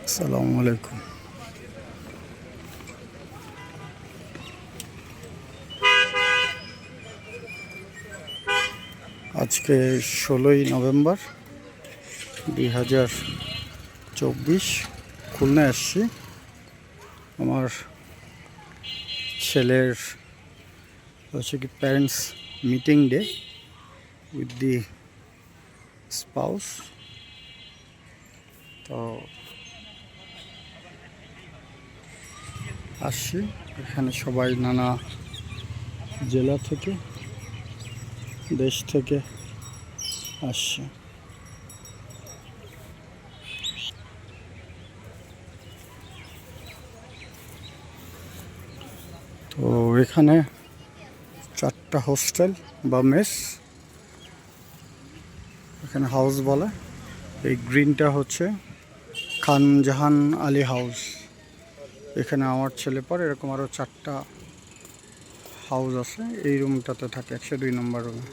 আসসালামু আলাইকুম। আজকে 16ই নভেম্বর 2024, খুলনায় আসছি। আমার ছেলের হচ্ছে কি parents meeting day with the spouse. তো আসছি, এখানে সবাই নানা জেলা থেকে, দেশ থেকে আসছে। তো এখানে 4টা হোস্টেল বা মেস, এখানে হাউস বলে। এই গ্রিনটা হচ্ছে খান জাহান আলী হাউস। এখানে আমার ছেলে পরে, এরকম আরও 4টা হাউস আছে। এই রুমটাতে থাকে 102 নম্বর রুমে।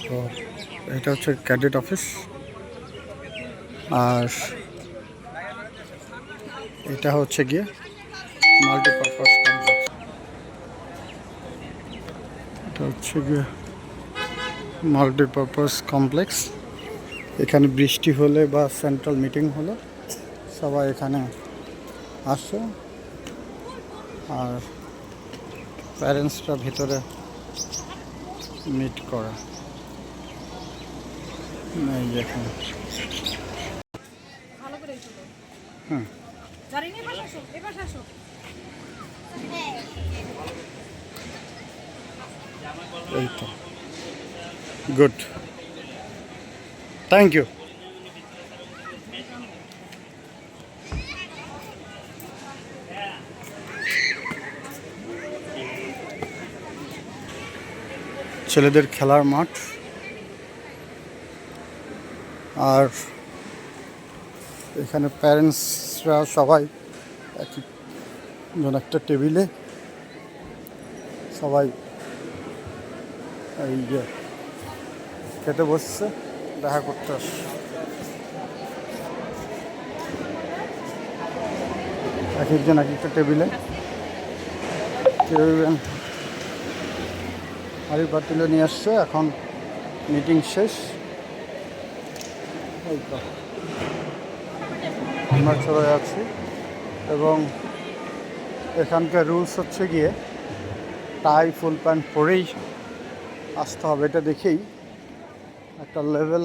তো এটা হচ্ছে ক্যাডেট অফিস, আর এটা হচ্ছে গিয়ে মাল্টিপারপাস কমপ্লেক্স। এটা হচ্ছে গিয়ে মাল্টিপারপাস কমপ্লেক্স। এখানে বৃষ্টি হলে বা সেন্ট্রাল মিটিং হলে সবাই এখানে আসে, আর প্যারেন্টসরা ভিতরে মিট করে। এই এখানে হুম, এই তো গুড, থ্যাংক ইউ। ছেলেদের খেলার মাঠ, আর এখানে প্যারেন্টসরা সবাই একই একটা টেবিলে সবাই এই যে খেতে বসছে, দেখা করতে আসছে। এক একজন এক একটা টেবিলে, কেউ হাড়ি পাতিলে নিয়ে আসছে। এখন মিটিং শেষ, এই তো আমরা চলে যাচ্ছি। এবং এখানকার রুলস হচ্ছে গিয়ে টাই ফুল প্যান্ট পরেই আসতে হবে। এটা দেখেই একটা লেভেল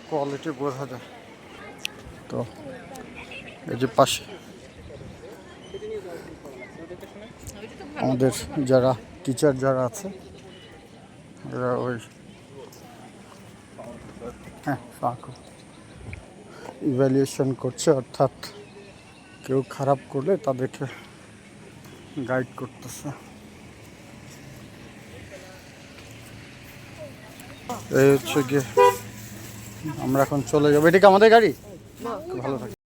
কোয়ালিটি বোঝা যায়। তো এই যে পাশে আমাদের যারা টিচার যারা আছে, এরা ওই ইভ্যালুয়েশন করছে, অর্থাৎ কেউ খারাপ করলে তাদেরকে গাইড করতেছে। এই হচ্ছে গিয়ে আমরা এখন চলে যাবো। এটা কি আমাদের গাড়ি? ভালো থাকে।